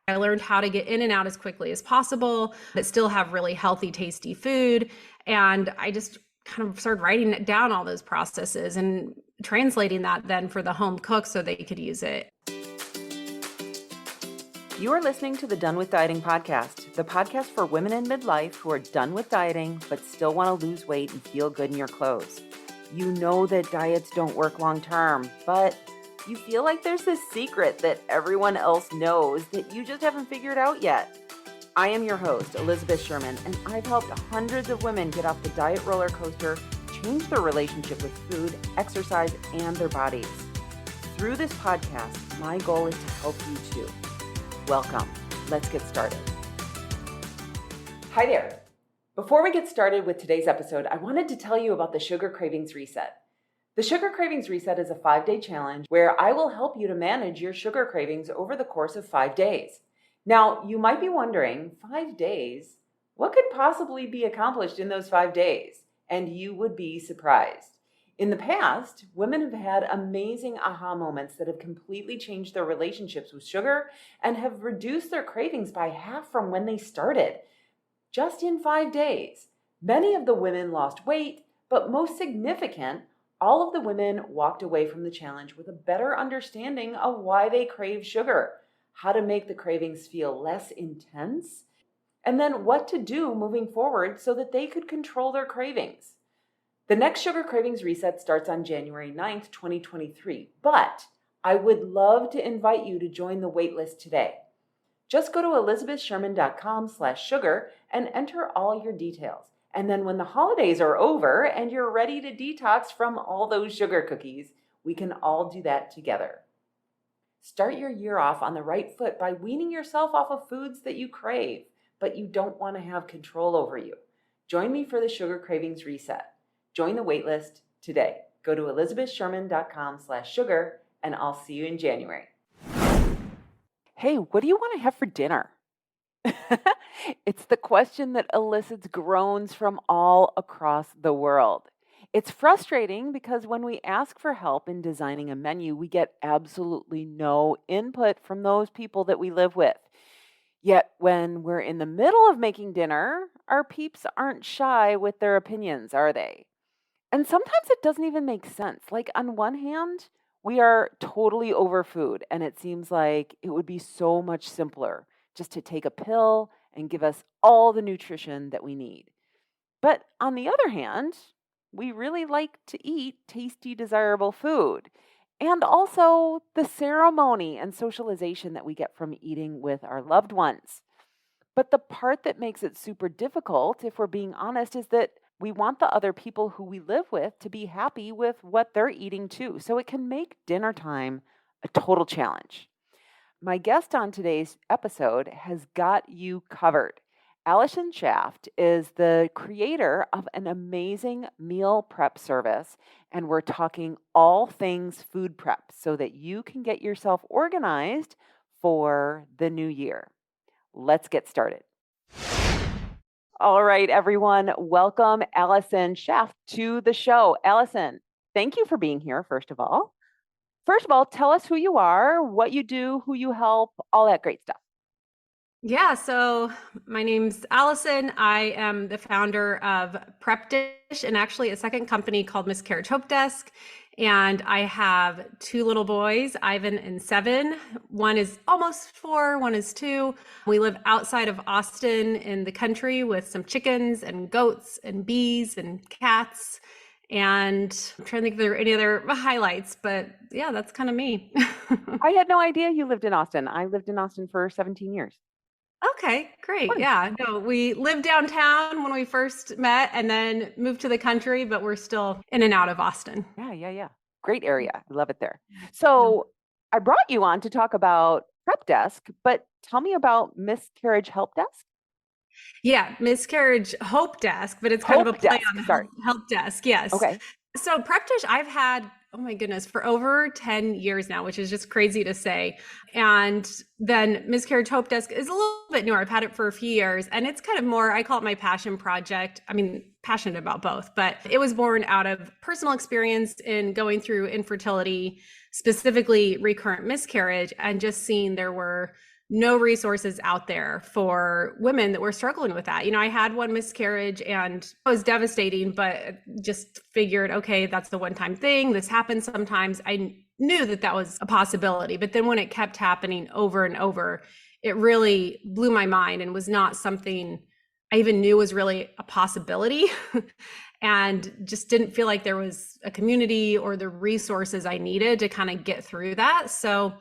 I learned how to get in and out as quickly as possible, but still have really healthy, tasty food. And I just kind of started writing it down, all those processes, and translating that then for the home cook so they could use it. You are listening to the Done with Dieting podcast, the podcast for women in midlife who are done with dieting but still want to lose weight and feel good in your clothes. You know that diets don't work long term, but you feel like there's this secret that everyone else knows that you just haven't figured out yet. I am your host, Elizabeth Sherman, and I've helped hundreds of women get off the diet roller coaster, change their relationship with food, exercise, and their bodies. Through this podcast, my goal is to help you too. Welcome. Let's get started. Hi there. Before we get started with today's episode, I wanted to tell you about the Sugar Cravings Reset. The Sugar Cravings Reset is a 5-day challenge where I will help you to manage your sugar cravings over the course of 5 days. Now, you might be wondering, 5 days? What could possibly be accomplished in those 5 days? And you would be surprised. In the past, women have had amazing aha moments that have completely changed their relationships with sugar and have reduced their cravings by half from when they started. Just in 5 days. Many of the women lost weight, but most significant, all of the women walked away from the challenge with a better understanding of why they crave sugar, how to make the cravings feel less intense, and then what to do moving forward so that they could control their cravings. The next Sugar Cravings Reset starts on January 9th, 2023, but I would love to invite you to join the waitlist today. Just go to elizabethsherman.com/sugar and enter all your details. And then when the holidays are over and you're ready to detox from all those sugar cookies, we can all do that together. Start your year off on the right foot by weaning yourself off of foods that you crave, but you don't want to have control over you. Join me for the Sugar Cravings Reset. Join the waitlist today. Go to elizabethsherman.com/sugar and I'll see you in January. Hey, what do you want to have for dinner? It's the question that elicits groans from all across the world. It's frustrating because when we ask for help in designing a menu, we get absolutely no input from those people that we live with. Yet when we're in the middle of making dinner, our peeps aren't shy with their opinions, are they? And sometimes it doesn't even make sense. Like, on one hand, we are totally over food, and it seems like it would be so much simpler just to take a pill and give us all the nutrition that we need. But on the other hand, we really like to eat tasty, desirable food. And also the ceremony and socialization that we get from eating with our loved ones. But the part that makes it super difficult, if we're being honest, is that we want the other people who we live with to be happy with what they're eating too. So it can make dinner time a total challenge. My guest on today's episode has got you covered. Allison Schaaf is the creator of an amazing meal prep service, and we're talking all things food prep so that you can get yourself organized for the new year. Let's get started. All right, everyone, welcome Allison Schaaf to the show. Allison, thank you for being here, first of all. First of all, tell us who you are, what you do, who you help, all that great stuff. Yeah, so my name's Allison. I am the founder of PrepDish and actually a second company called Miscarriage Hope Desk. And I have 2 little boys, Ivan and 7. One is almost 4, one is 2. We live outside of Austin in the country with some chickens and goats and bees and cats. And I'm trying to think if there are any other highlights, but yeah, that's kind of me. I had no idea you lived in Austin. I lived in Austin for 17 years. Okay, great. Fun. Yeah, no, we lived downtown when we first met and then moved to the country, but we're still in and out of Austin. Yeah. Great area. I love it there. So I brought you on to talk about Prep Desk, but tell me about Miscarriage Help Desk. Yeah, Miscarriage Hope Desk, but it's kind of a play on help desk. Yes. Okay. So PrepDish, I've had, oh my goodness, for over 10 years now, which is just crazy to say. And then Miscarriage Hope Desk is a little bit newer. I've had it for a few years, and it's kind of more, I call it my passion project. I mean, passionate about both, but it was born out of personal experience in going through infertility, specifically recurrent miscarriage, and just seeing there were no resources out there for women that were struggling with that. I had one miscarriage and it was devastating, but just figured, okay, that's the one-time thing. This happens sometimes. I knew that that was a possibility, but then when it kept happening over and over, it really blew my mind and was not something I even knew was really a possibility. And just didn't feel like there was a community or the resources I needed to kind of get through that. So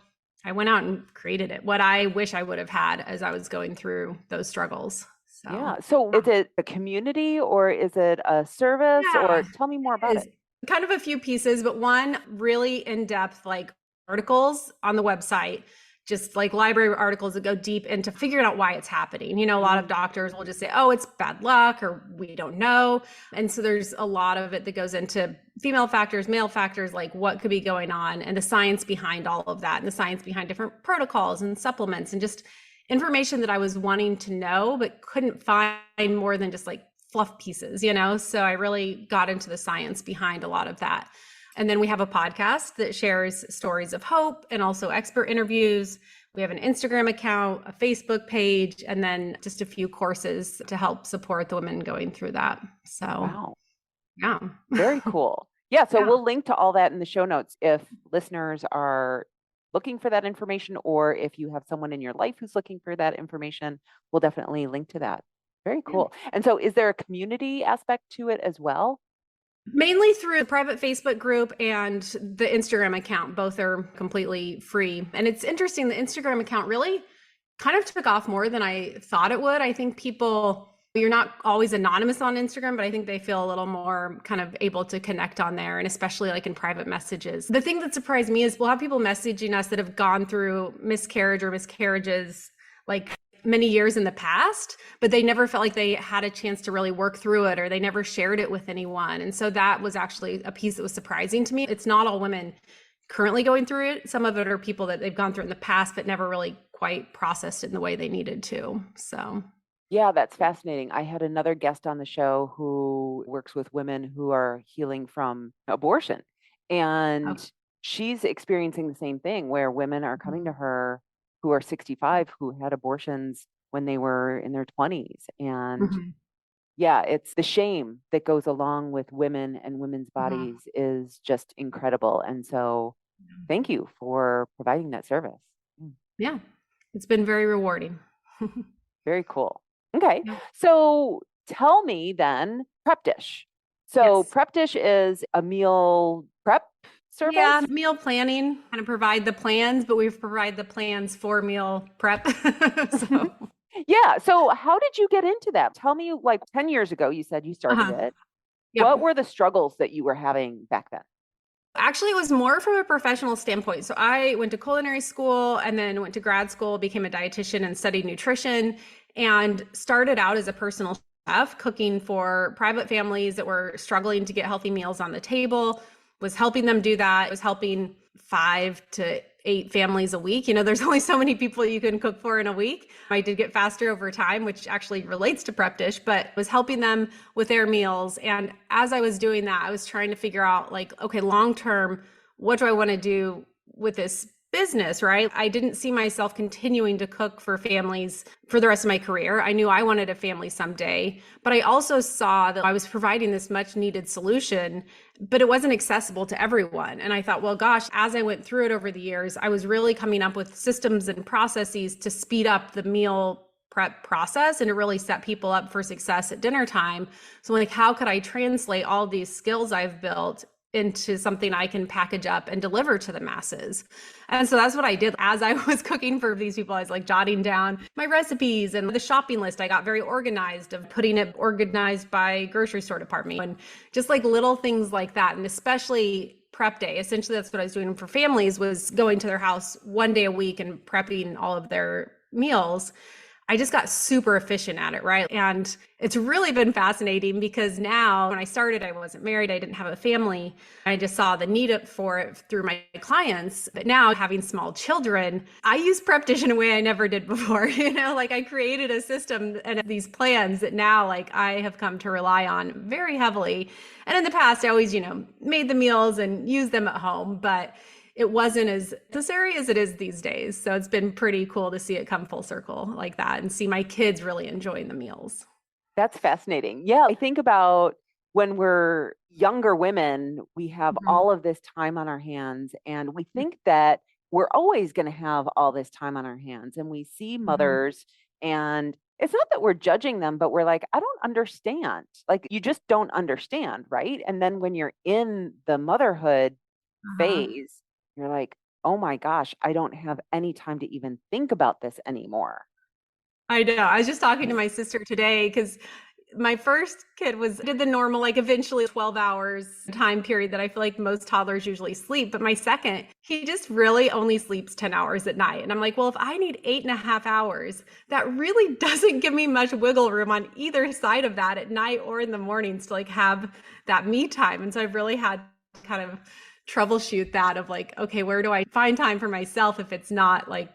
I went out and created it, what I wish I would have had as I was going through those struggles. Yeah. So is it a community or is it a service, or tell me more about it? Kind of a few pieces, but one really in-depth like articles on the website, just like library articles that go deep into figuring out why it's happening. A lot of doctors will just say, oh, it's bad luck or we don't know. And so there's a lot of it that goes into female factors, male factors, like what could be going on and the science behind all of that and the science behind different protocols and supplements and just information that I was wanting to know, but couldn't find more than just like fluff pieces, So I really got into the science behind a lot of that. And then we have a podcast that shares stories of hope and also expert interviews. We have an Instagram account, a Facebook page, and then just a few courses to help support the women going through that. So, wow. Yeah. Very cool. Yeah. So we'll link to all that in the show notes if listeners are looking for that information, or if you have someone in your life who's looking for that information, we'll definitely link to that. Very cool. And so is there a community aspect to it as well? Mainly through the private Facebook group and the Instagram account. Both are completely free. And it's interesting, the Instagram account really kind of took off more than I thought it would. I think you're not always anonymous on Instagram, but I think they feel a little more kind of able to connect on there, and especially like in private messages. The thing that surprised me is we'll have people messaging us that have gone through miscarriage or miscarriages like many years in the past, but they never felt like they had a chance to really work through it, or they never shared it with anyone. And so that was actually a piece that was surprising to me. It's not all women currently going through it. Some of it are people that they've gone through it in the past, but never really quite processed it in the way they needed to. So yeah, that's fascinating. I had another guest on the show who works with women who are healing from abortion. And she's experiencing the same thing, where women are coming to her who are 65 who had abortions when they were in their 20s. And yeah, it's the shame that goes along with women and women's bodies is just incredible. And so thank you for providing that service. Yeah, it's been very rewarding. Very cool. Okay. So tell me then, PrepDish. So PrepDish is a meal prep service? Yeah, meal planning, kind of provide the plans, but we provide the plans for meal prep. So. Yeah. So how did you get into that? Tell me, like 10 years ago, you said you started it. Yep. What were the struggles that you were having back then? Actually, it was more from a professional standpoint. So I went to culinary school and then went to grad school, became a dietitian and studied nutrition, and started out as a personal chef cooking for private families that were struggling to get healthy meals on the table, was helping them do that. Was helping 5 to 8 families a week. There's only so many people you can cook for in a week. I did get faster over time, which actually relates to PrepDish, but was helping them with their meals. And as I was doing that, I was trying to figure out like, okay, long-term, what do I want to do with this business, right? I didn't see myself continuing to cook for families for the rest of my career. I knew I wanted a family someday, but I also saw that I was providing this much needed solution, but it wasn't accessible to everyone. And I thought, well, gosh, as I went through it over the years, I was really coming up with systems and processes to speed up the meal prep process and to really set people up for success at dinner time. So like, how could I translate all these skills I've built into something I can package up and deliver to the masses? And so that's what I did. As I was cooking for these people, I was like jotting down my recipes and the shopping list. I got very organized of putting it organized by grocery store department and just like little things like that. And especially prep day, essentially that's what I was doing for families, was going to their house one day a week and prepping all of their meals. I just got super efficient at it, right? And it's really been fascinating because now when I started, I wasn't married, I didn't have a family. I just saw the need for it through my clients. But now having small children, I use PrepDish in a way I never did before. Like I created a system and these plans that now like I have come to rely on very heavily. And in the past, I always, made the meals and used them at home. But it wasn't as necessary as it is these days. So it's been pretty cool to see it come full circle like that and see my kids really enjoying the meals. That's fascinating. Yeah, I think about when we're younger women, we have Mhm. all of this time on our hands, and we think that we're always going to have all this time on our hands. And we see Mhm. mothers, and it's not that we're judging them, but we're like, I don't understand. Like, you just don't understand, right? And then when you're in the motherhood Uh-huh. phase, you're like, oh my gosh, I don't have any time to even think about this anymore. I know. I was just talking to my sister today because my first kid was did the normal, like eventually 12 hours time period that I feel like most toddlers usually sleep. But my second, he just really only sleeps 10 hours at night. And I'm like, well, if I need 8.5 hours, that really doesn't give me much wiggle room on either side of that at night or in the mornings to like have that me time. And so I've really had to kind of troubleshoot that of like, okay, where do I find time for myself if it's not like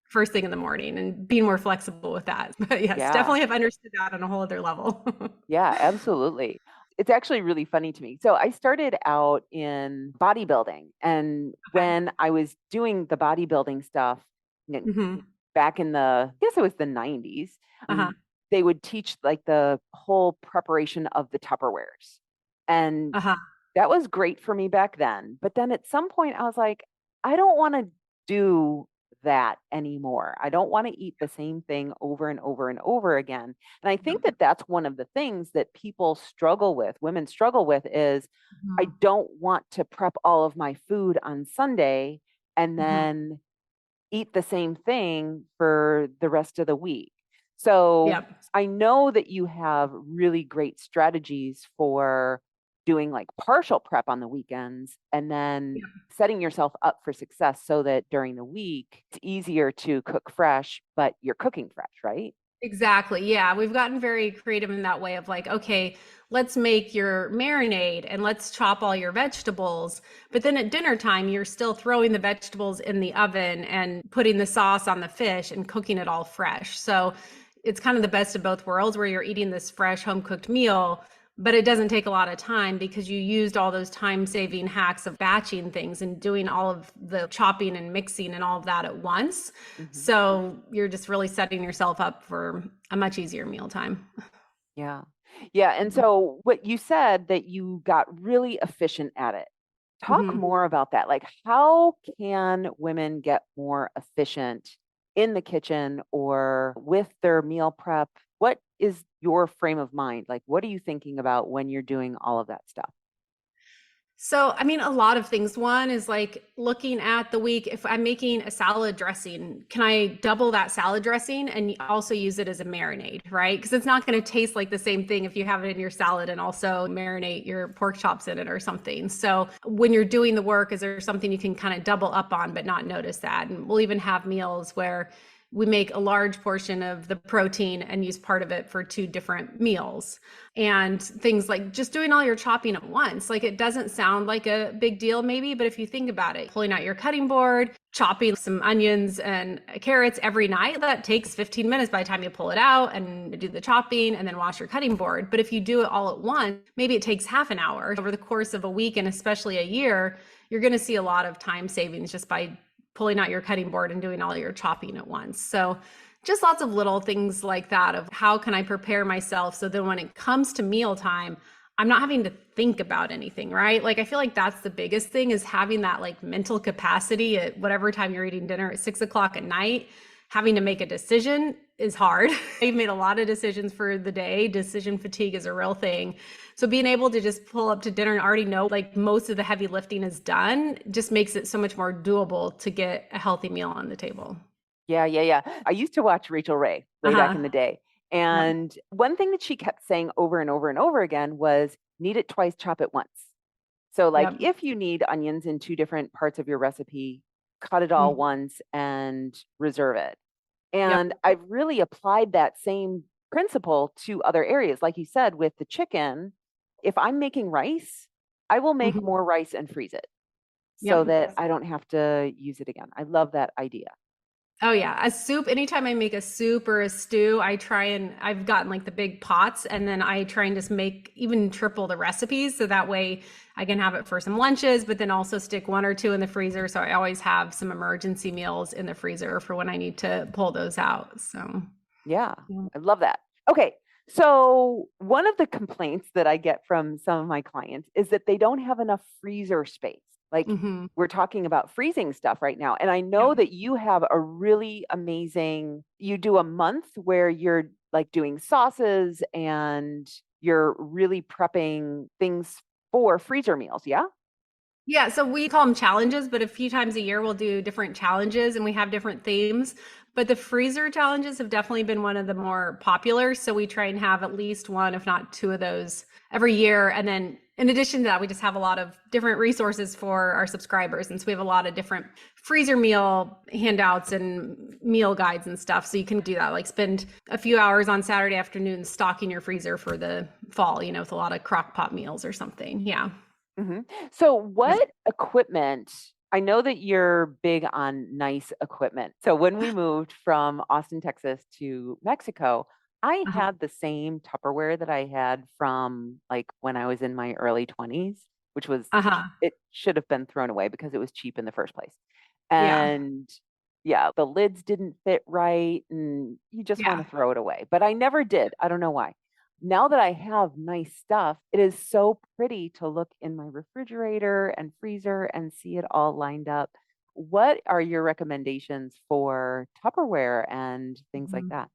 first thing in the morning and being more flexible with that. But yes, Yeah. definitely have understood that on a whole other level. Yeah, absolutely. It's actually really funny to me. So I started out in bodybuilding, and Okay. when I was doing the bodybuilding stuff n- Hmm. back in the, I guess it was the 90s, Uh-huh. they would teach like the whole preparation of the Tupperwares. And Uh-huh. that was great for me back then. But then at some point I was like, I don't want to do that anymore. I don't want to eat the same thing over and over and over again. And I think Yep. that that's one of the things that people struggle with, women struggle with, is I Mhm. don't want to prep all of my food on Sunday and Mhm. then eat the same thing for the rest of the week. So Yep. I know that you have really great strategies for doing like partial prep on the weekends and then Yep. setting yourself up for success so that during the week it's easier to cook fresh, but you're cooking fresh, right? Exactly. Yeah. We've gotten very creative in that way of like, okay, let's make your marinade and let's chop all your vegetables. But then at dinner time, you're still throwing the vegetables in the oven and putting the sauce on the fish and cooking it all fresh. So it's kind of the best of both worlds where you're eating this fresh home cooked meal, but it doesn't take a lot of time because you used all those time saving hacks of batching things and doing all of the chopping and mixing and all of that at once. Hmm. So you're just really setting yourself up for a much easier mealtime. Yeah. Yeah. And so what you said that you got really efficient at it. Talk Mm-hmm. more about that. Like, how can women get more efficient in the kitchen or with their meal prep? What is your frame of mind? Like, what are you thinking about when you're doing all of that stuff? So, I mean, a lot of things. One is like looking at the week. If I'm making a salad dressing, can I double that salad dressing and also use it as a marinade, right? Because it's not going to taste like the same thing if you have it in your salad and also marinate your pork chops in it or something. So, when you're doing the work, is there something you can kind of double up on but not notice that? And we'll even have meals where we make a large portion of the protein and use part of it for two different meals and things like just doing all your chopping at once. Like it doesn't sound like a big deal, maybe, but if you think about it, pulling out your cutting board, chopping some onions and carrots every night, that takes 15 minutes by the time you pull it out and do the chopping and then wash your cutting board. But if you do it all at once, maybe it takes half an hour over the course of a week and especially a year. You're going to see a lot of time savings just by pulling out your cutting board and doing all your chopping at once. So just lots of little things like that of how can I prepare myself so then when it comes to mealtime, I'm not having to think about anything, right? Like I feel like that's the biggest thing is having that like mental capacity at whatever time you're eating dinner at 6 o'clock at night. Having to make a decision is hard. I've made a lot of decisions for the day. Decision fatigue is a real thing. So being able to just pull up to dinner and already know like most of the heavy lifting is done just makes it so much more doable to get a healthy meal on the table. Yeah, yeah, yeah. I used to watch Rachel Ray way back Uh-huh. in the day. Yep. And one thing that she kept saying over and over and over again was knead it twice, chop it once. So, like, Yep. if you need onions in two different parts of your recipe, cut it all Mm. once and reserve it. Yep. And I've really applied that same principle to other areas. Like you said, with the chicken, if I'm making rice, I will make Mhm. more rice and freeze it so Yep. that I don't have to use it again. I love that idea. Oh yeah, a soup. Anytime I make a soup or a stew, I've gotten like the big pots and then I try and just make even triple the recipes so that way I can have it for some lunches, but then also stick one or two in the freezer. So I always have some emergency meals in the freezer for when I need to pull those out. So, Yeah, yeah. I love that. Okay. So, one of the complaints that I get from some of my clients is that they don't have enough freezer space. Like, Hmm. we're talking about freezing stuff right now. And I Yeah. know that you have a really amazing, you do a month where you're like doing sauces and you're really prepping things for freezer meals. Yeah. Yeah, so we call them challenges, but a few times a year we'll do different challenges and we have different themes. But the freezer challenges have definitely been one of the more popular. So we try and have at least one, if not two of those every year. And then in addition to that, we just have a lot of different resources for our subscribers. And so we have a lot of different freezer meal handouts and meal guides and stuff. So you can do that, like spend a few hours on Saturday afternoon stocking your freezer for the fall, with a lot of crock pot meals or something. Yeah. Hmm. So, what equipment? I know that you're big on nice equipment. So, when we moved from Austin, Texas to Mexico, I Uh-huh. had the same Tupperware that I had from like when I was in my early 20s, which was, Uh-huh. it should have been thrown away because it was cheap in the first place. Yeah. And yeah, the lids didn't fit right and you just want Yeah. to throw it away. But I never did. I don't know why. Now that I have nice stuff, it is so pretty to look in my refrigerator and freezer and see it all lined up. What are your recommendations for Tupperware and things like Mhm. that?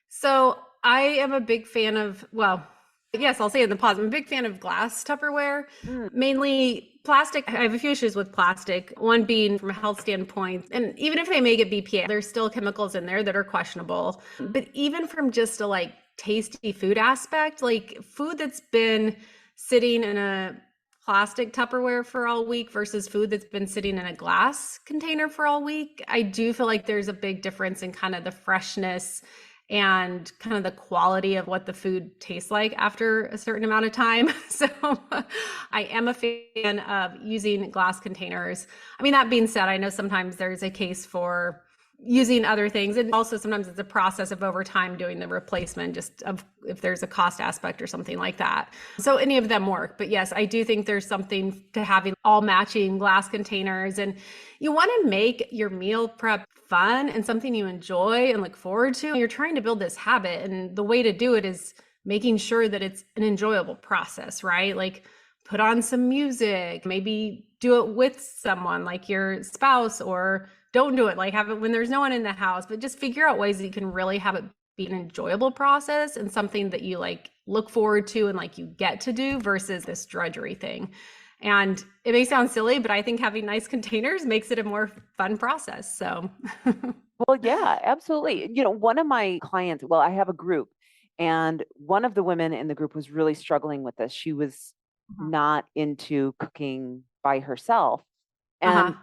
So I am a big fan of, well, yes, I'll say it in the positive. I'm a big fan of glass Tupperware, Mm, mainly plastic. I have a few issues with plastic. One being from a health standpoint, and even if they make it BPA, there's still chemicals in there that are questionable. But even from just a like tasty food aspect, like food that's been sitting in a plastic Tupperware for all week versus food that's been sitting in a glass container for all week, I do feel like there's a big difference in kind of the freshness and kind of the quality of what the food tastes like after a certain amount of time. So I am a fan of using glass containers. I mean, that being said, I know sometimes there's a case for using other things. And also sometimes it's a process of over time doing the replacement, just of if there's a cost aspect or something like that. So any of them work. But yes, I do think there's something to having all matching glass containers. And you want to make your meal prep fun and something you enjoy and look forward to. You're trying to build this habit. And the way to do it is making sure that it's an enjoyable process, right? Like put on some music, maybe do it with someone like your spouse, or don't do it like have it when there's no one in the house, but just figure out ways that you can really have it be an enjoyable process and something that you like look forward to and like you get to do versus this drudgery thing. And it may sound silly, but I think having nice containers makes it a more fun process. So, well, yeah, absolutely. One of my clients, well, I have a group, and one of the women in the group was really struggling with this. She was not into cooking by herself. uh-huh. And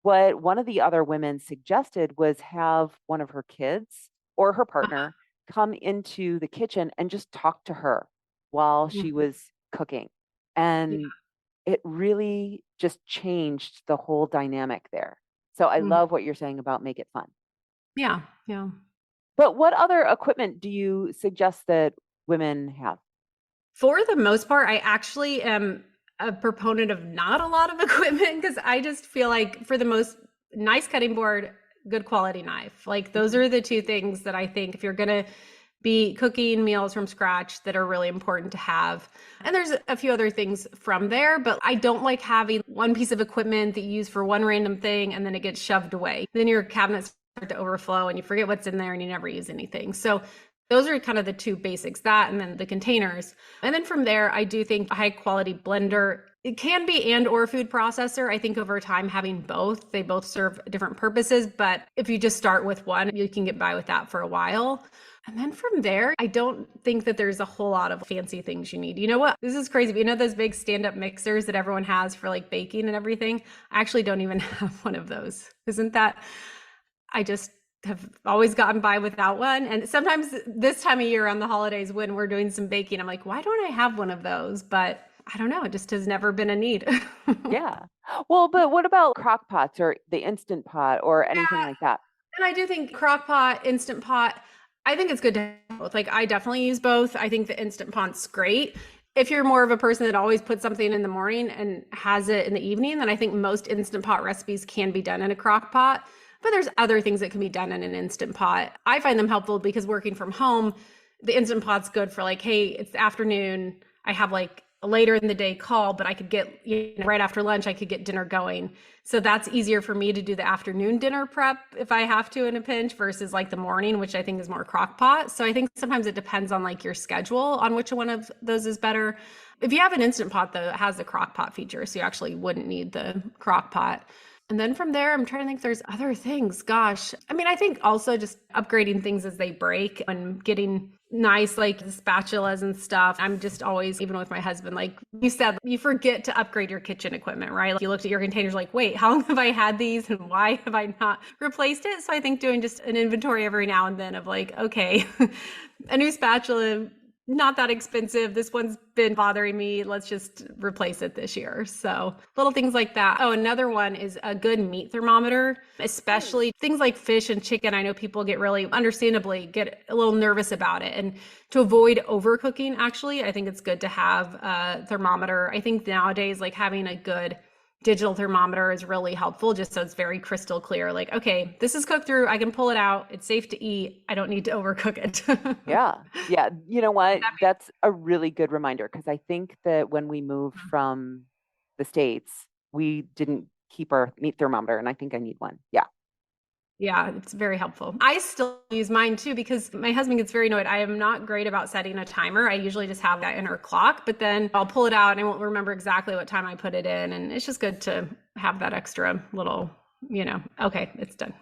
what one of the other women suggested was have one of her kids or her Uh-huh. partner come into the kitchen and just talk to her while she Mhm. was cooking. Yeah. And it really just changed the whole dynamic there. So I Mhm. love what you're saying about make it fun. Yeah. Yeah. But what other equipment do you suggest that women have? For the most part, I actually am a proponent of not a lot of equipment because I just feel like for the most nice cutting board, good quality knife. Like those Mhm. are the two things that I think if you're gonna be cooking meals from scratch that are really important to have. And there's a few other things from there, but I don't like having one piece of equipment that you use for one random thing and then it gets shoved away. Then your cabinets start to overflow and you forget what's in there and you never use anything. So those are kind of the two basics, that and then the containers. And then from there, I do think a high quality blender, it can be and or food processor. I think over time having both, they both serve different purposes, but if you just start with one, you can get by with that for a while. And then from there, I don't think that there's a whole lot of fancy things you need. You know what? This is crazy, but you know those big stand-up mixers that everyone has for like baking and everything? I actually don't even have one of those. Isn't that I just have always gotten by without one. And sometimes this time of year on the holidays when we're doing some baking, I'm like, why don't I have one of those? But I don't know. It just has never been a need. Yeah. Well, but what about crock pots or the instant pot or anything Yeah, like that? And I do think crock pot, instant pot, I think it's good to have both. Like I definitely use both. I think the instant pot's great. If you're more of a person that always puts something in the morning and has it in the evening, then I think most instant pot recipes can be done in a crock pot. But there's other things that can be done in an instant pot. I find them helpful because working from home, the instant pot's good for like, hey, it's the afternoon. I have like a later in the day call, but I could get, right after lunch, I could get dinner going. So that's easier for me to do the afternoon dinner prep if I have to in a pinch versus like the morning, which I think is more crock pot. So I think sometimes it depends on like your schedule on which one of those is better. If you have an instant pot though, it has the crock pot feature. So you actually wouldn't need the crock pot. And then from there, I'm trying to think if there's other things. Gosh, I mean, I think also just upgrading things as they break and getting nice, like the spatulas and stuff. I'm just always, even with my husband, like you said, you forget to upgrade your kitchen equipment, right? Like you looked at your containers like, wait, how long have I had these and why have I not replaced it? So I think doing just an inventory every now and then of like, okay, a new spatula, not that expensive. This one's been bothering me. Let's just replace it this year. So little things like that. Oh, another one is a good meat thermometer, especially things like fish and chicken. I know people get really, understandably, get a little nervous about it. And to avoid overcooking, actually, I think it's good to have a thermometer. I think nowadays, like having a good digital thermometer is really helpful just so it's very crystal clear. Like, okay, this is cooked through. I can pull it out. It's safe to eat. I don't need to overcook it. Yeah. Yeah. You know what? That's a really good reminder because I think that when we moved from the States, we didn't keep our meat thermometer, and I think I need one. Yeah. Yeah, it's very helpful. I still use mine too because my husband gets very annoyed. I am not great about setting a timer. I usually just have that inner clock, but then I'll pull it out and I won't remember exactly what time I put it in. And it's just good to have that extra little, okay, it's done.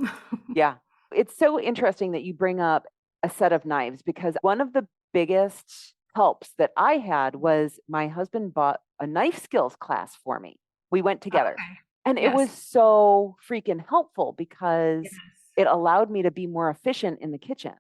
Yeah. It's so interesting that you bring up a set of knives because one of the biggest helps that I had was my husband bought a knife skills class for me. We went together. Okay. And it was Yes. so freaking helpful because Yes. it allowed me to be more efficient in the kitchen.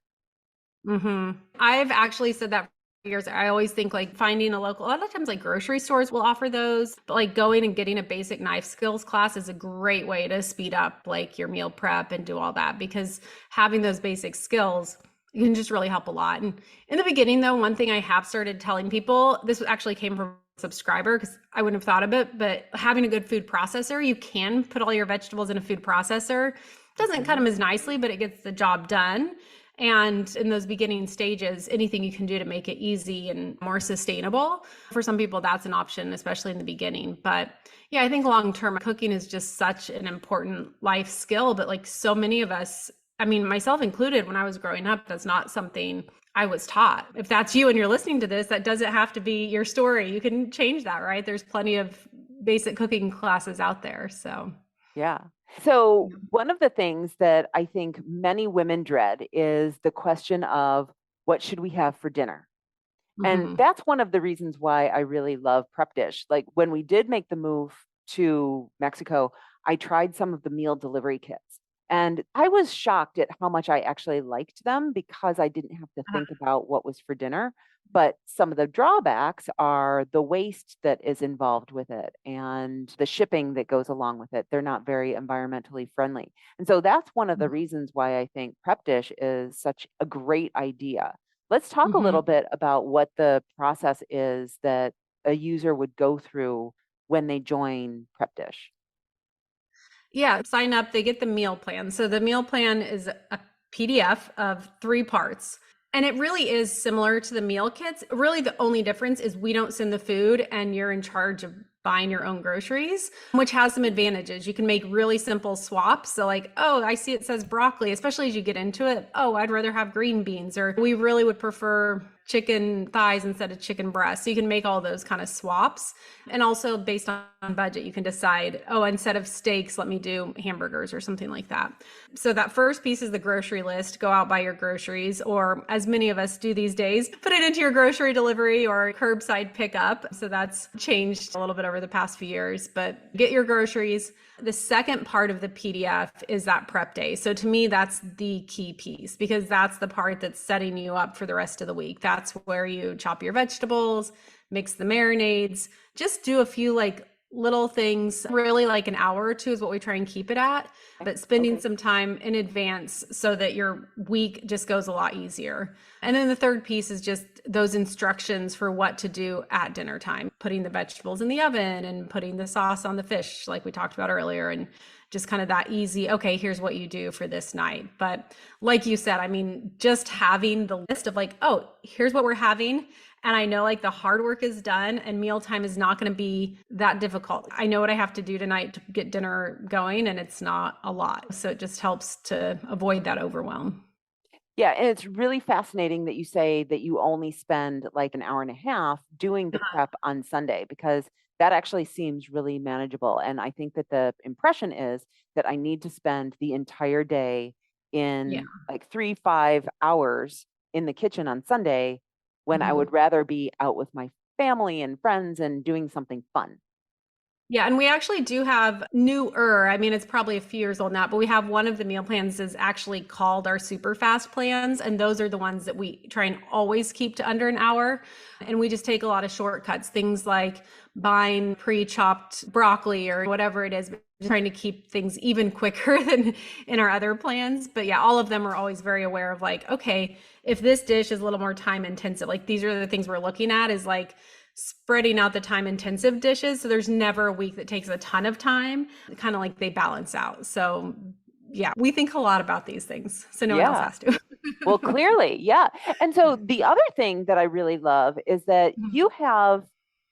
I've actually said that for years. I always think like finding a lot of times like grocery stores will offer those, but like going and getting a basic knife skills class is a great way to speed up like your meal prep and do all that because having those basic skills can just really help a lot. And in the beginning though, one thing I have started telling people, this actually came from a subscriber because I wouldn't have thought of it, but having a good food processor, you can put all your vegetables in a food processor. Doesn't cut them as nicely, but it gets the job done. And in those beginning stages, anything you can do to make it easy and more sustainable. For some people, that's an option, especially in the beginning. But yeah, I think long term, cooking is just such an important life skill. But like so many of us, I mean, myself included, when I was growing up, that's not something I was taught. If that's you and you're listening to this, that doesn't have to be your story. You can change that, right? There's plenty of basic cooking classes out there. So, Yeah. So, one of the things that I think many women dread is the question of what should we have for dinner? And mhm. that's one of the reasons why I really love PrepDish. Like when we did make the move to Mexico, I tried some of the meal delivery kits. And I was shocked at how much I actually liked them because I didn't have to think about what was for dinner. But some of the drawbacks are the waste that is involved with it and the shipping that goes along with it. They're not very environmentally friendly. And so that's one of the reasons why I think PrepDish is such a great idea. Let's talk a little Mhm. bit about what the process is that a user would go through when they join PrepDish. Yeah, sign up, they get the meal plan. So the meal plan is a PDF of 3 parts. And it really is similar to the meal kits. Really, the only difference is we don't send the food and you're in charge of buying your own groceries, which has some advantages. You can make really simple swaps. So, like, oh, I see it says broccoli, especially as you get into it. Oh, I'd rather have green beans, or we really would prefer chicken thighs instead of chicken breasts. So you can make all those kind of swaps. And also based on budget, you can decide, oh, instead of steaks, let me do hamburgers or something like that. So that first piece is the grocery list. Go out, buy your groceries, or as many of us do these days, put it into your grocery delivery or curbside pickup. So that's changed a little bit over the past few years, but get your groceries. The second part of the PDF is that prep day. So to me, that's the key piece because that's the part that's setting you up for the rest of the week. That's where you chop your vegetables, mix the marinades, just do a few like little things, really like an hour or two is what we try and keep it at, but spending Okay. some time in advance so that your week just goes a lot easier. And then the third piece is just those instructions for what to do at dinner time, putting the vegetables in the oven and putting the sauce on the fish, like we talked about earlier, and just kind of that easy, okay, here's what you do for this night. But like you said, I mean, just having the list of like, oh, here's what we're having. And I know like the hard work is done and mealtime is not going to be that difficult. I know what I have to do tonight to get dinner going, and it's not a lot. So it just helps to avoid that overwhelm. Yeah, and it's really fascinating that you say that you only spend like an hour and a half doing the prep on Sunday because that actually seems really manageable. And I think that the impression is that I need to spend the entire day Yeah. in like 3, 5 hours in the kitchen on Sunday when I Mhm. would rather be out with my family and friends and doing something fun. Yeah, and we actually do have newer. I mean, it's probably a few years old now, but we have one of the meal plans is actually called our super fast plans. And those are the ones that we try and always keep to under an hour. And we just take a lot of shortcuts, things like buying pre-chopped broccoli or whatever it is, trying to keep things even quicker than in our other plans. But yeah, all of them are always very aware of like, okay, if this dish is a little more time intensive, like these are the things we're looking at is like spreading out the time intensive dishes. So there's never a week that takes a ton of time, kind of like they balance out. So yeah, we think a lot about these things. So no one else Yeah. has to. Well, clearly, yeah. And so the other thing that I really love is that you have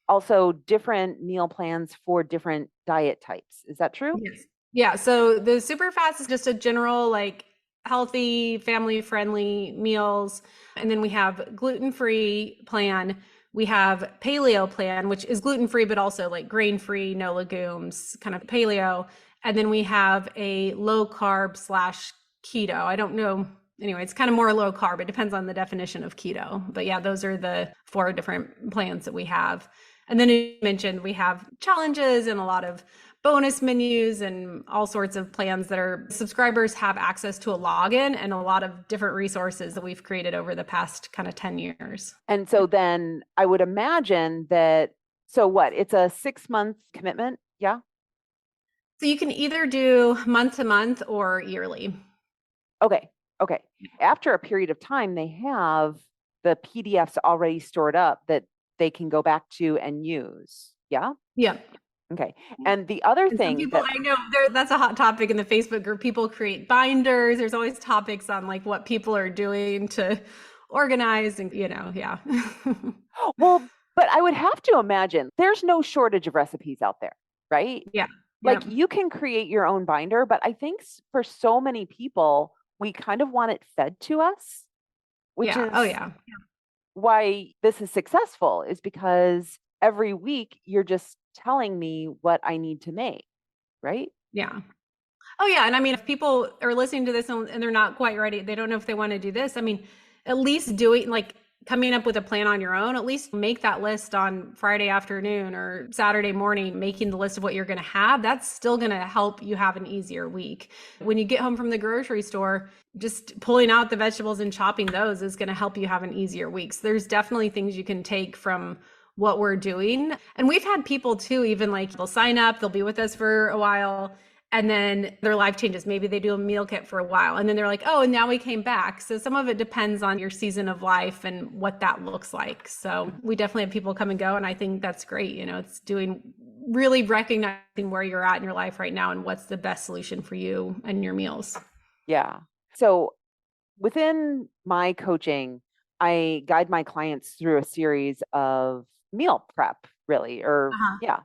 also different meal plans for different diet types. Is that true? Yes. Yeah. So the super fast is just a general, like healthy, family friendly meals. And then we have gluten free plan. We have paleo plan, which is gluten free, but also like grain free, no legumes, kind of paleo. And then we have a low carb slash keto. I don't know. Anyway, it's kind of more low carb. It depends on the definition of keto. But yeah, those are the four different plans that we have. And then you mentioned we have challenges and a lot of bonus menus and all sorts of plans that our subscribers have access to a login and a lot of different resources that we've created over the past kind of 10 years. And so then I would imagine that, so what? It's a 6 month commitment. Yeah. So you can either do month to month or yearly. Okay. Okay. After a period of time, they have the PDFs already stored up that they can go back to and use. Yeah. Yeah. Okay. And the other And some thing people that, I know there that's a hot topic in the Facebook group. People create binders. There's always topics on like what people are doing to organize and yeah. well, but I would have to imagine there's no shortage of recipes out there, right? Yeah. Yeah. Like you can create your own binder, but I think for so many people, we kind of want it fed to us, which Yeah. Oh is yeah. why this is successful, is because every week you're just telling me what I need to make, right? Yeah. Oh yeah, and I mean, if people are listening to this and they're not quite ready, they don't know if they want to do this. I mean, at least doing like coming up with a plan on your own, at least make that list on Friday afternoon or Saturday morning, making the list of what you're going to have. That's still going to help you have an easier week. When you get home from the grocery store, just pulling out the vegetables and chopping those is going to help you have an easier week. So there's definitely things you can take from what we're doing. And we've had people too, even like they'll sign up, they'll be with us for a while and then their life changes. Maybe they do a meal kit for a while and then they're like, oh, and now we came back. So some of it depends on your season of life and what that looks like. So we definitely have people come and go. And I think that's great. It's doing really recognizing where you're at in your life right now and what's the best solution for you and your meals. Yeah. So within my coaching, I guide my clients through a series of meal prep, really, or Uh-huh. yeah.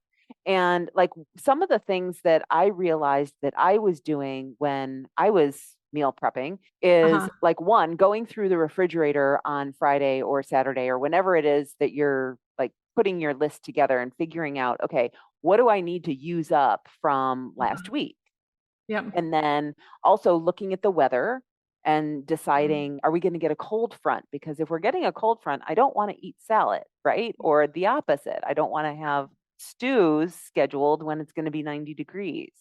And like some of the things that I realized that I was doing when I was meal prepping is Uh-huh. like one, going through the refrigerator on Friday or Saturday or whenever it is that you're like putting your list together and figuring out, okay, what do I need to use up from last week? Yep. And then also looking at the weather and deciding, are we going to get a cold front? Because if we're getting a cold front, I don't want to eat salad, right? Or the opposite. I don't want to have stews scheduled when it's going to be 90 degrees.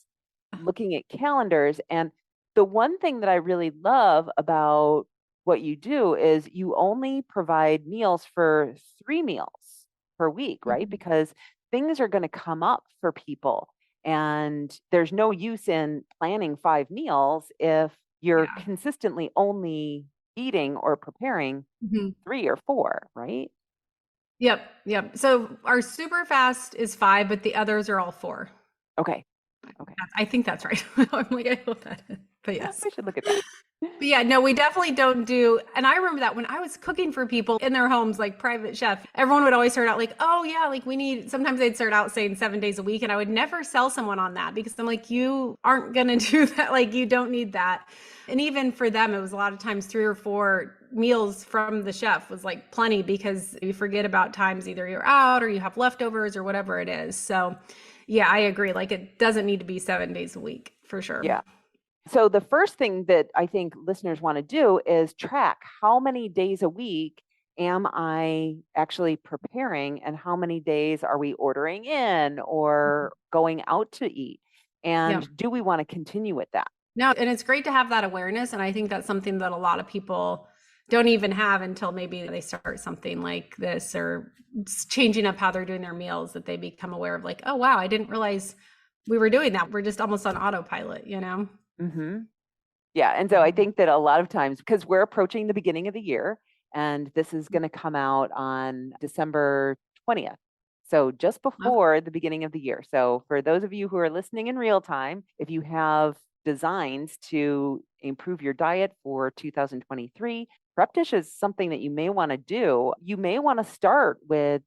Looking at calendars. And the one thing that I really love about what you do is you only provide meals for 3 meals per week, right? Mhm. Because things are going to come up for people. And there's no use in planning 5 meals if you're Yeah. consistently only eating or preparing Mhm. 3 or 4, right? Yep. Yep. So our super fast is 5, but the others are all 4. Okay. Okay. I think that's right. I'm like, I hope that is. But yes. We should look at that. But yeah, no, we definitely don't do. And I remember that when I was cooking for people in their homes, like private chef, everyone would always start out like, oh, yeah, like we need, sometimes they'd start out saying 7 days a week. And I would never sell someone on that because I'm like, you aren't going to do that. Like, you don't need that. And even for them, it was a lot of times 3 or 4 meals from the chef was like plenty because you forget about times either you're out or you have leftovers or whatever it is. So yeah, I agree. Like, it doesn't need to be 7 days a week for sure. Yeah. So the first thing that I think listeners want to do is track how many days a week am I actually preparing and how many days are we ordering in or going out to eat? Yeah. And do we want to continue with that? No, and it's great to have that awareness. And I think that's something that a lot of people don't even have until maybe they start something like this or changing up how they're doing their meals, that they become aware of like, oh, wow, I didn't realize we were doing that. We're just almost on autopilot, you know? Mm-hmm. Yeah. And so I think that a lot of times, because we're approaching the beginning of the year, and this is going to come out on December 20th. So just Okay. before the beginning of the year. So for those of you who are listening in real time, if you have designs to improve your diet for 2023, PrepDish is something that you may want to do. You may want to start with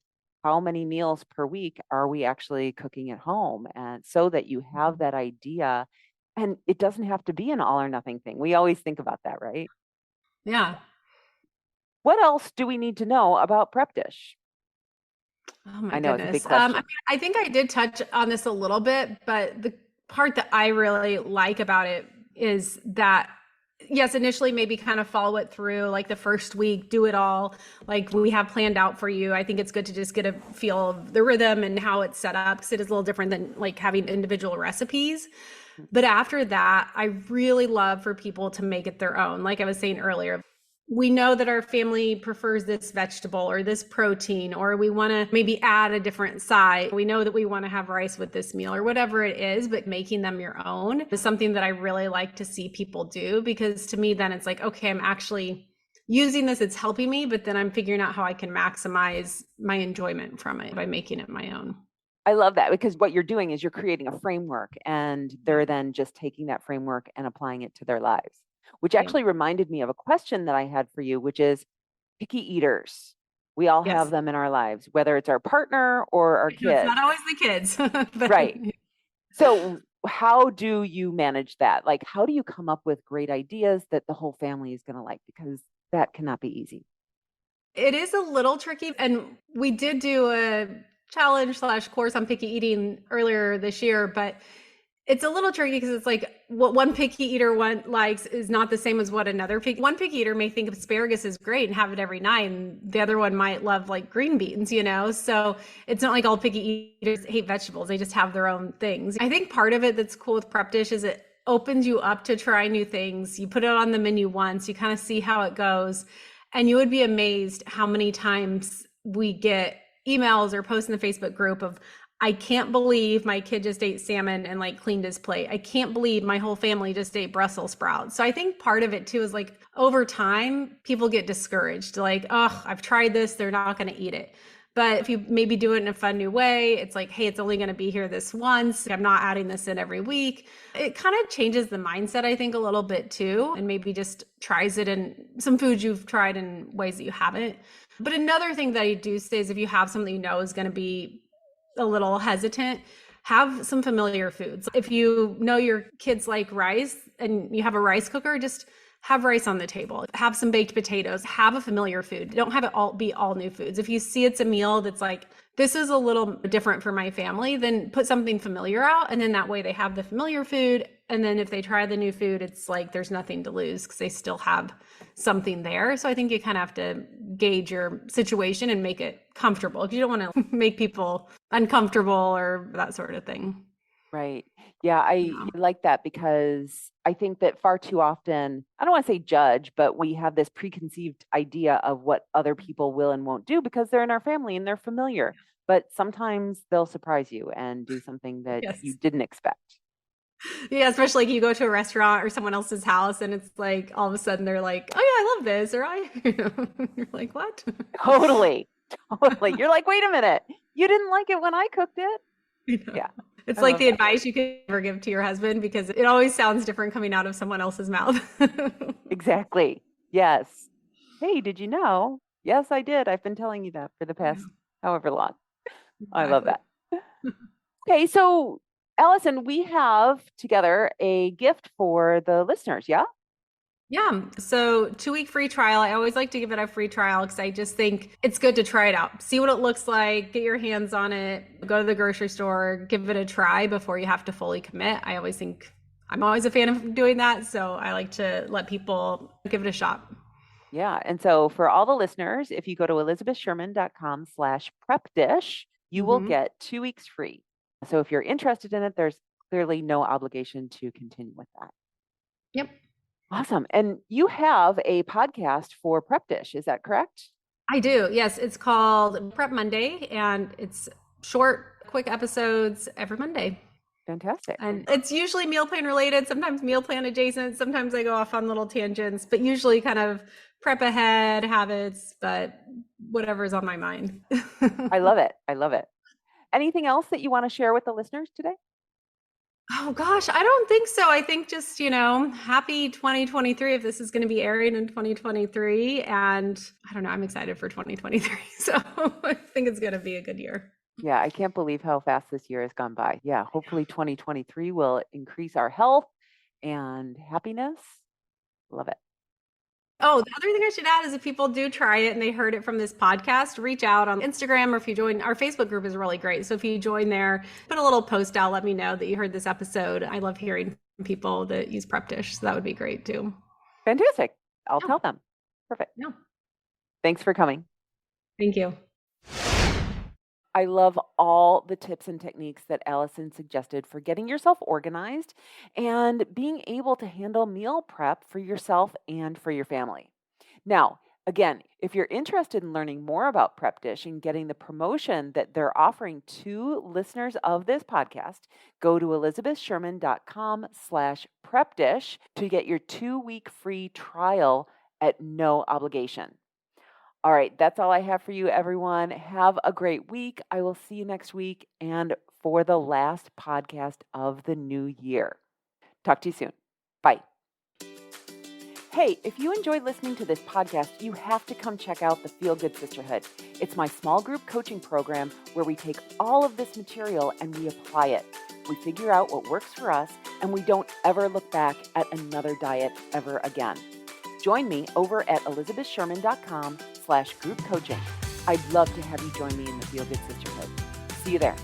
how many meals per week are we actually cooking at home? And so that you have that idea, and it doesn't have to be an all or nothing thing. We always think about that, right? Yeah. What else do we need to know about PrepDish? Oh my I know it's a big goodness. I question. mean, I think I did touch on this a little bit, but the part that I really like about it is that, yes, initially maybe kind of follow it through like the first week, do it all like we have planned out for you. I think it's good to just get a feel of the rhythm and how it's set up because it is a little different than like having individual recipes. But after that, I really love for people to make it their own. Like I was saying earlier, we know that our family prefers this vegetable or this protein, or we want to maybe add a different side. We know that we want to have rice with this meal or whatever it is, but making them your own is something that I really like to see people do because to me, then it's like, okay, I'm actually using this, it's helping me, but then I'm figuring out how I can maximize my enjoyment from it by making it my own. I love that because what you're doing is you're creating a framework and Yeah. they're then just taking that framework and applying it to their lives, which Yeah. actually reminded me of a question that I had for you, which is picky eaters. We all have Yes. them in our lives, whether it's our partner or our It's not kids. always the kids, but Right. So, how do you manage that? Like, how do you come up with great ideas that the whole family is going to like? Because that cannot be easy. it is a little tricky. And we did do a challenge slash course on picky eating earlier this year, but it's a little tricky because it's like what one picky eater one likes is not the same as what another picky. One picky eater may think asparagus is great and have it every night, and the other one might love like green beans, you know? So it's not like all picky eaters hate vegetables. They just have their own things. I think part of it that's cool with PrepDish is it opens you up to try new things. You put it on the menu once, you kind of see how it goes. And you would be amazed how many times we get emails or posts in the Facebook group of, I can't believe my kid just ate salmon and like cleaned his plate. I can't believe my whole family just ate Brussels sprouts. So I think part of it too is like over time, people get discouraged. Like, oh, I've tried this, they're not going to eat it. But if you maybe do it in a fun new way, it's like, hey, it's only going to be here this once. I'm not adding this in every week. It kind of changes the mindset, I think, a little bit too, and maybe just tries it in some foods you've tried in ways that you haven't. But another thing that I do say is if you have something you know is going to be a little hesitant, have some familiar foods. If you know your kids like rice and you have a rice cooker, just have rice on the table, have some baked potatoes, have a familiar food. Don't have it all be all new foods. If you see it's a meal that's like, this is a little different for my family, then put something familiar out. And then that way they have the familiar food. And then if they try the new food, it's like there's nothing to lose because they still have something there. So I think you kind of have to gauge your situation and make it comfortable because you don't want to make people uncomfortable or that sort of thing. Right. Yeah, I Yeah. like that because I think that far too often, I don't want to say judge, but we have this preconceived idea of what other people will and won't do because they're in our family and they're familiar. but sometimes they'll surprise you and do something that Yes. you didn't expect. Yeah, especially like you go to a restaurant or someone else's house and it's like all of a sudden they're like, "Oh yeah, I love this," or you're like, "What?" Totally. Totally. You're like, wait a minute. You didn't like it when I cooked it? You know. Yeah. It's I like love the that. advice you could never give to your husband because it always sounds different coming out of someone else's mouth. Exactly. Yes. Hey, did you know? Yes, I did. I've been telling you that for the Yeah, past however long. I love exactly. that. Okay, so Allison, we have together a gift for the listeners. Yeah. Yeah. So 2-week free trial. I always like to give it a free trial because I just think it's good to try it out. See what it looks like, get your hands on it, go to the grocery store, give it a try before you have to fully commit. I always think I'm always a fan of doing that. So I like to let people give it a shot. Yeah. And so for all the listeners, if you go to elizabethsherman.com/prepdish, you will Hmm. get 2 weeks free. So if you're interested in it, there's clearly no obligation to continue with that. Yep. Awesome. And you have a podcast for PrepDish, is that correct? I do. Yes. It's called Prep Monday and it's short, quick episodes every Monday. Fantastic. And it's usually meal plan related, sometimes meal plan adjacent, sometimes I go off on little tangents, but usually kind of prep ahead habits, but whatever's on my mind. I love it. I love it. Anything else that you want to share with the listeners today? Oh gosh, I don't think so. I think just, happy 2023 if this is going to be airing in 2023. And I don't know, I'm excited for 2023. So I think it's going to be a good year. Yeah, I can't believe how fast this year has gone by. Yeah, hopefully 2023 will increase our health and happiness. Love it. Oh, the other thing I should add is if people do try it and they heard it from this podcast, reach out on Instagram or if you join our Facebook group is really great. So if you join there, put a little post out, let me know that you heard this episode. I love hearing from people that use PrepDish. So that would be great too. Fantastic. I'll Yeah, tell them. Perfect. yeah. Thanks for coming. Thank you. I love all the tips and techniques that Allison suggested for getting yourself organized and being able to handle meal prep for yourself and for your family. Now, again, if you're interested in learning more about PrepDish and getting the promotion that they're offering to listeners of this podcast, go to elizabethsherman.com/prepdish to get your 2-week free trial at no obligation. All right, that's all I have for you, everyone. Have a great week. I will see you next week and for the last podcast of the new year. Talk to you soon. Bye. Hey, if you enjoyed listening to this podcast, you have to come check out the Feel Good Sisterhood. It's my small group coaching program where we take all of this material and we apply it. We figure out what works for us and we don't ever look back at another diet ever again. Join me over at elizabethsherman.com/group coaching. I'd love to have you join me in the Feel Good Sisterhood. See you there.